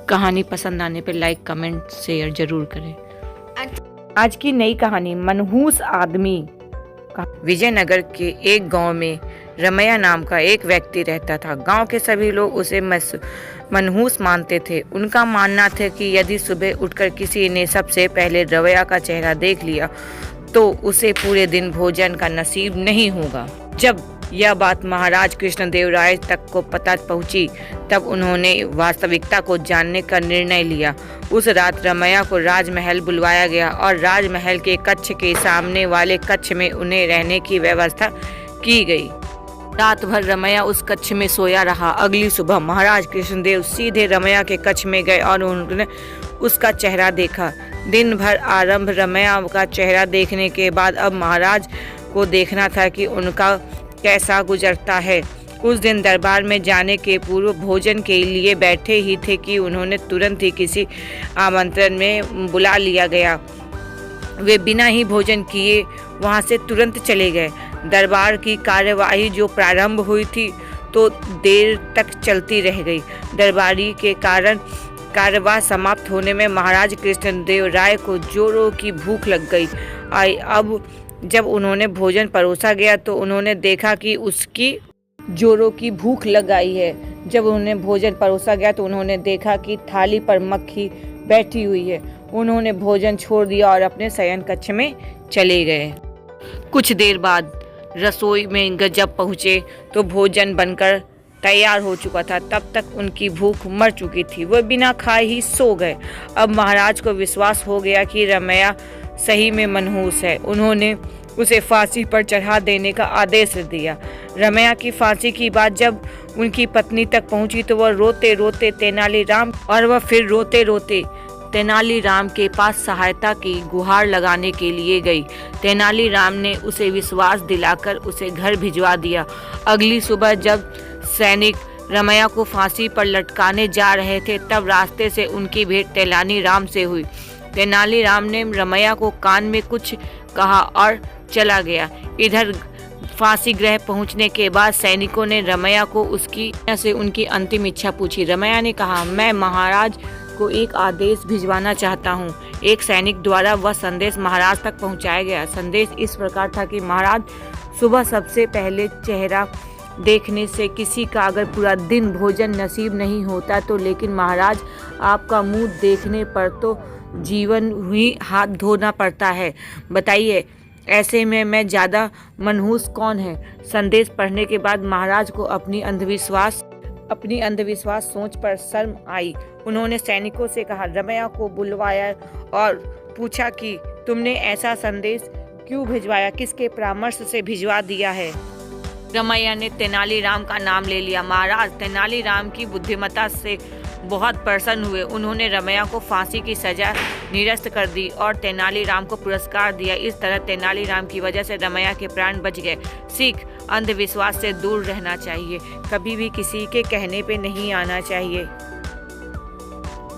कहानी पसंद आने पर लाइक, कमेंट, शेयर जरूर करें। आज की नई कहानी मनहूस आदमी। विजयनगर के एक गांव में रमैया नाम का एक व्यक्ति रहता था। गांव के सभी लोग उसे मनहूस मानते थे। उनका मानना था कि यदि सुबह उठकर किसी ने सबसे पहले रमैया का चेहरा देख लिया तो उसे पूरे दिन भोजन का नसीब नहीं होगा। जब यह बात महाराज कृष्णदेव राय तक को पता पहुंची, तब उन्होंने वास्तविकता को जानने का निर्णय लिया। उस रात रमैया को राजमहल बुलवाया गया और राजमहल के कक्ष के सामने वाले कक्ष में उन्हें रहने की व्यवस्था की गई। रात भर रमैया उस कक्ष में सोया रहा। अगली सुबह महाराज कृष्णदेव सीधे रमैया के कक्ष में गए और उन्होंने उसका चेहरा देखा। दिन भर आरंभ रमैया का चेहरा देखने के बाद अब महाराज को देखना था कि उनका कैसा गुजरता है। उस दिन दरबार में जाने के पूर्व भोजन के लिए बैठे ही थे कि उन्होंने तुरंत ही किसी आमंत्रण में बुला लिया गया। वे बिना ही भोजन किए वहां से तुरंत चले गए। दरबार की कार्यवाही जो प्रारंभ हुई थी तो देर तक चलती रह गई। दरबारी के कारण कार्यवाही समाप्त होने में महाराज कृष्णदेव राय को जोरों की भूख लग गई। अब जब उन्होंने भोजन परोसा गया तो उन्होंने देखा कि उसकी जोरों की भूख लग आई है। जब उन्हें भोजन परोसा गया तो उन्होंने देखा कि थाली पर मक्खी बैठी हुई है। उन्होंने भोजन छोड़ दिया और अपने शयन कक्ष में चले गए। कुछ देर बाद रसोई में जब पहुंचे तो भोजन बनकर तैयार हो चुका था। तब तक उनकी भूख मर चुकी थी। वह बिना खाए ही सो गए। अब महाराज को विश्वास हो गया कि रमैया सही में मनहूस है। उन्होंने उसे फांसी पर चढ़ा देने का आदेश दिया। रमैया की फांसी की बात जब उनकी पत्नी तक पहुंची तो वह रोते रोते तेनालीराम के पास सहायता की गुहार लगाने के लिए गई। तेनालीराम ने उसे विश्वास दिलाकर उसे घर भिजवा दिया। अगली सुबह जब सैनिक रमैया को फांसी पर लटकाने जा रहे थे तब रास्ते से उनकी भेंट तेनालीराम से हुई। तेनालीराम ने रमैया को कान में कुछ कहा और चला गया। इधर फांसी गृह पहुंचने के बाद सैनिकों ने रमैया को उनकी अंतिम इच्छा पूछी। रमैया ने कहा, मैं महाराज को एक आदेश भिजवाना चाहता हूँ। एक सैनिक द्वारा वह संदेश महाराज तक पहुँचाया गया। संदेश इस प्रकार था कि महाराज, सुबह सबसे पहले चेहरा देखने से किसी का अगर पूरा दिन भोजन नसीब नहीं होता तो लेकिन महाराज आपका मुंह देखने पर तो जीवन ही हाथ धोना पड़ता है। बताइए ऐसे में मैं ज़्यादा मनहूस कौन है। संदेश पढ़ने के बाद महाराज को अपनी अंधविश्वास सोच पर शर्म आई। उन्होंने सैनिकों से कहा, रमैया को बुलवाया और पूछा कि तुमने ऐसा संदेश क्यों भिजवाया, किसके परामर्श से भिजवा दिया है। रमैया ने तेनालीराम का नाम ले लिया। महाराज तेनालीराम की बुद्धिमत्ता से बहुत प्रसन्न हुए। उन्होंने रमैया को फांसी की सजा निरस्त कर दी और तेनालीराम को पुरस्कार दिया। इस तरह तेनालीराम की वजह से रमैया के प्राण बच गए। सीख, अंधविश्वास से दूर रहना चाहिए। कभी भी किसी के कहने पे नहीं आना चाहिए।